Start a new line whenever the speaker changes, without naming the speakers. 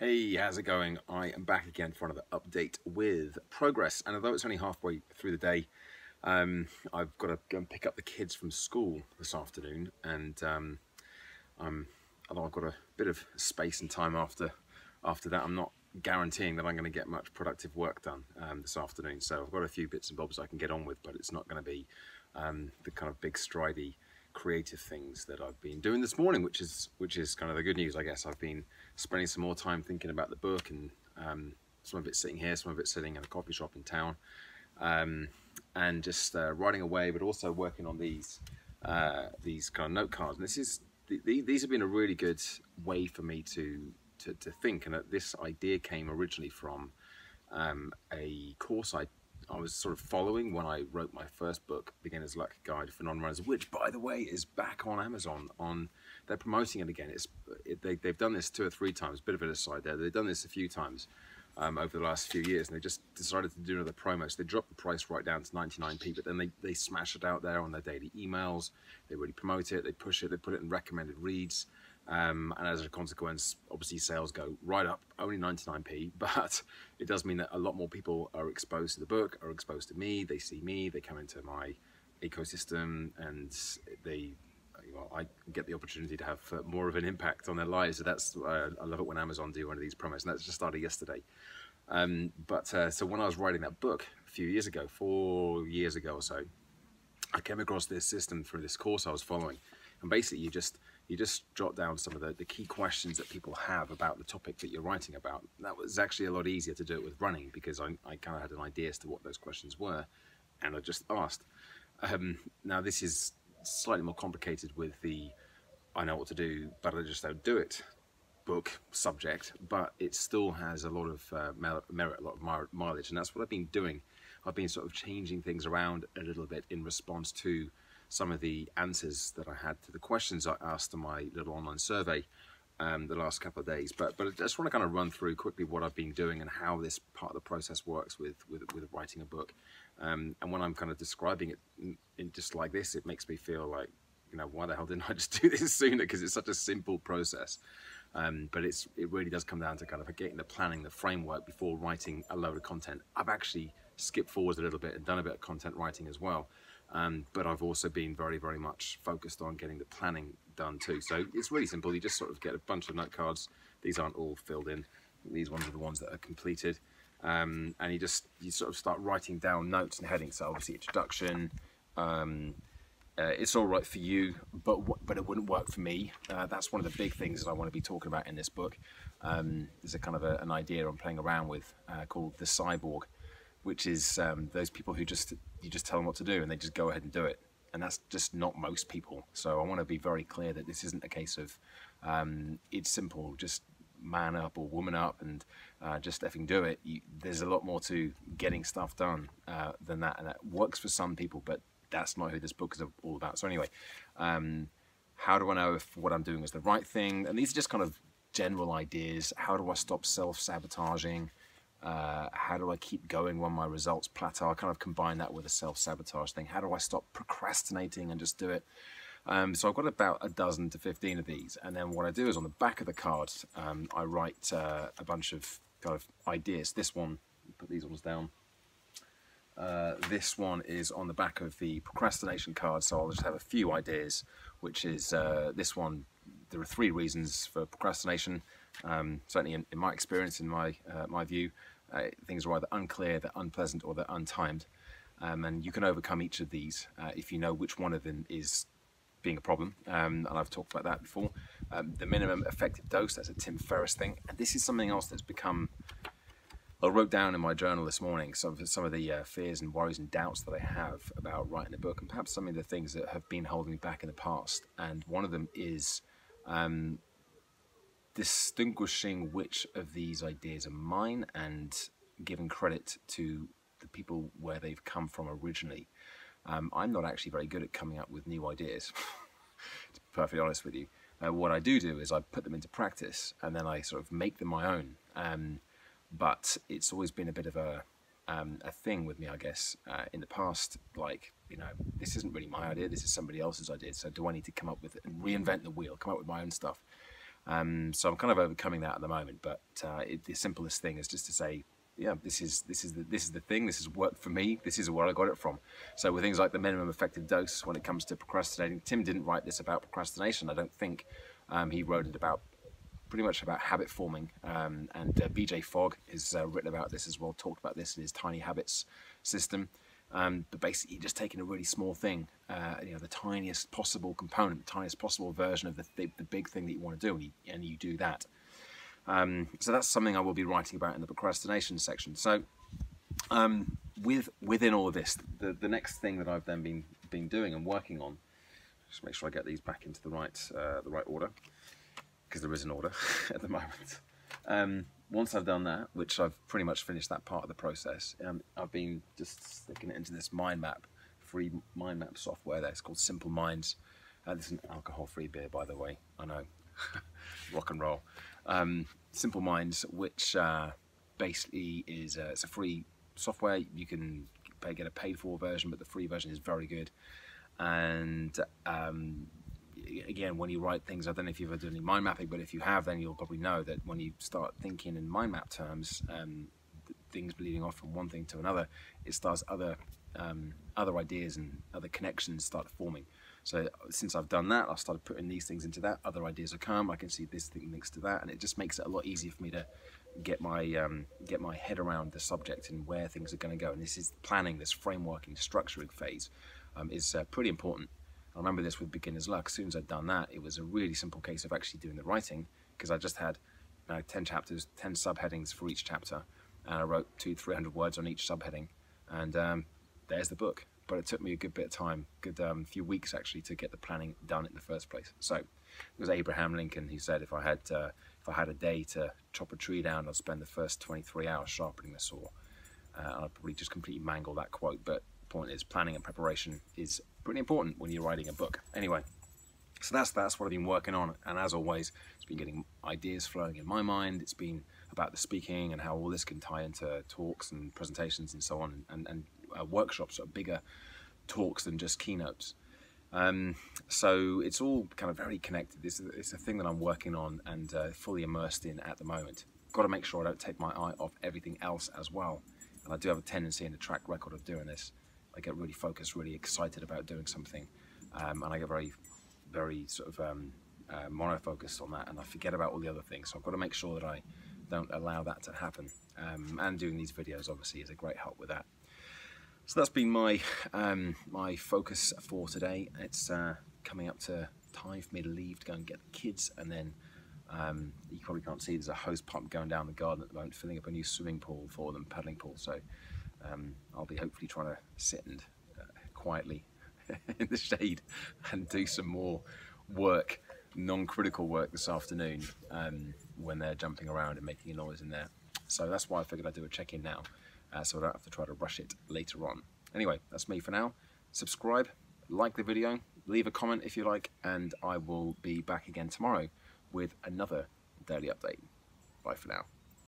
Hey, how's it going? I am back again for another update with progress. And although it's only halfway through the day, I've got to go and pick up the kids from school this afternoon. And although I've got a bit of space and time after that, I'm not guaranteeing that I'm going to get much productive work done this afternoon. So I've got a few bits and bobs I can get on with, but it's not going to be the kind of big stridey creative things that I've been doing this morning, which is kind of the good news, I guess. I've been spending some more time thinking about the book, and some of it sitting here, some of it sitting in a coffee shop in town, and just writing away, but also working on these kind of note cards. And these have been a really good way for me to think, and that this idea came originally from a course I was sort of following when I wrote my first book, Beginner's Luck Guide for Non-Runners, which, by the way, is back on Amazon. They're promoting it again. They've done this 2 or 3 times. Bit of an aside there. They've done this a few times over the last few years, and they just decided to do another promo. So they dropped the price right down to 99p, but then they smash it out there on their daily emails. They really promote it. They push it. They put it in recommended reads. And as a consequence, obviously sales go right up, only 99p, but it does mean that a lot more people are exposed to the book, are exposed to me, they see me, they come into my ecosystem, and I get the opportunity to have more of an impact on their lives. So that's I love it when Amazon do one of these promos, and that's just started yesterday. So when I was writing that book a few years ago, 4 years ago or so, I came across this system through this course I was following, and basically you just jot down some of the key questions that people have about the topic that you're writing about. That was actually a lot easier to do it with running, because I kind of had an idea as to what those questions were, and I just asked. Now this is slightly more complicated with the I know what to do, but I just don't do it book subject, but it still has a lot of merit, a lot of mileage, and that's what I've been doing. I've been sort of changing things around a little bit in response to some of the answers that I had to the questions I asked in my little online survey the last couple of days. But I just want to kind of run through quickly what I've been doing and how this part of the process works with writing a book. And when I'm kind of describing it in just like this, it makes me feel like, why the hell didn't I just do this sooner? Because it's such a simple process. But it really does come down to kind of getting the planning, the framework before writing a load of content. I've actually skipped forwards a little bit and done a bit of content writing as well. But I've also been very, very much focused on getting the planning done too. So it's really simple. You just sort of get a bunch of note cards. These aren't all filled in. These ones are the ones that are completed. And you sort of start writing down notes and headings. So obviously introduction. It's all right for you, but it wouldn't work for me. That's one of the big things that I want to be talking about in this book. There's a kind of an idea I'm playing around with called the cyborg, which is those people who you just tell them what to do and they just go ahead and do it. And that's just not most people. So I want to be very clear that this isn't a case of it's simple, just man up or woman up and just effing do it. There's a lot more to getting stuff done than that, and that works for some people, but that's not who this book is all about. So anyway, how do I know if what I'm doing is the right thing? And these are just kind of general ideas. How do I stop self-sabotaging? How do I keep going when my results plateau? I kind of combine that with a self-sabotage thing. How do I stop procrastinating and just do it? So I've got about a dozen to 15 of these, and then what I do is on the back of the cards, I write a bunch of kind of ideas. This one, put these ones down. This one is on the back of the procrastination card, so I'll just have a few ideas, which is this one. There are 3 reasons for procrastination. Certainly in my experience, in my view, things are either unclear, they're unpleasant, or they're untimed. And you can overcome each of these if you know which one of them is being a problem. And I've talked about that before. The minimum effective dose, that's a Tim Ferriss thing. And this is something else that's become... I wrote down in my journal this morning some of the fears and worries and doubts that I have about writing a book, and perhaps some of the things that have been holding me back in the past. And one of them is distinguishing which of these ideas are mine and giving credit to the people where they've come from originally. I'm not actually very good at coming up with new ideas, to be perfectly honest with you. What I do is I put them into practice and then I sort of make them my own. But it's always been a bit of a thing with me, I guess, in the past, like, this isn't really my idea, this is somebody else's idea, so do I need to come up with it and reinvent the wheel, come up with my own stuff? So I'm kind of overcoming that at the moment, but the simplest thing is just to say, yeah, this is the thing. This has worked for me. This is where I got it from. So with things like the minimum effective dose, when it comes to procrastinating, Tim didn't write this about procrastination. I don't think. He wrote it about pretty much about habit forming. And BJ Fogg has written about this as well. Talked about this in his Tiny Habits system. But basically, just taking a really small thing, the tiniest possible component, the tiniest possible version of the big thing that you want to do, and you do that. So that's something I will be writing about in the procrastination section. So within all of this, the next thing that I've then been doing and working on, just make sure I get these back into the right order, because there is an order at the moment. Once I've done that, which I've pretty much finished that part of the process, I've been just sticking it into this mind map, free mind map software there. It's called Simple Minds. This is an alcohol-free beer, by the way. I know, rock and roll. Simple Minds, which basically is it's a free software. You can get a paid-for version, but the free version is very good. And again, when you write things, I don't know if you've ever done any mind mapping, but if you have, then you'll probably know that when you start thinking in mind map terms, things bleeding off from one thing to another, it starts other ideas and other connections start forming. So since I've done that, I've started putting these things into that. Other ideas have come. I can see this thing links to that, and it just makes it a lot easier for me to get my head around the subject and where things are going to go. And this is planning, this frameworking, structuring phase is pretty important. I remember this with beginner's luck. As soon as I'd done that, it was a really simple case of actually doing the writing, because I just had 10 chapters, 10 subheadings for each chapter, and I wrote 200-300 words on each subheading, and there's the book. But it took me a good bit of time, few weeks actually, to get the planning done in the first place. So it was Abraham Lincoln who said, if I had a day to chop a tree down, I'd spend the first 23 hours sharpening the saw. I'd probably just completely mangle that quote, but the point is, planning and preparation is pretty important when you're writing a book. Anyway, so that's what I've been working on, and as always, it's been getting ideas flowing in my mind. It's been about the speaking and how all this can tie into talks and presentations and so on, and workshops are bigger talks than just keynotes. So it's all kind of very connected. It's a thing that I'm working on and fully immersed in at the moment. Got to make sure I don't take my eye off everything else as well. And I do have a tendency and a track record of doing this. I get really focused, really excited about doing something, and I get very, very sort of mono-focused on that, and I forget about all the other things. So I've got to make sure that I don't allow that to happen. And doing these videos obviously is a great help with that. So that's been my my focus for today. It's coming up to time for me to leave to go and get the kids, and then you probably can't see, there's a hose pump going down the garden at the moment, filling up a new swimming pool for them, paddling pool. So I'll be hopefully trying to sit and quietly in the shade and do some more work, non-critical work this afternoon when they're jumping around and making a noise in there. So that's why I figured I'd do a check-in now, so I don't have to try to rush it later on. Anyway, that's me for now. Subscribe, like the video, leave a comment if you like, and I will be back again tomorrow with another daily update. Bye for now.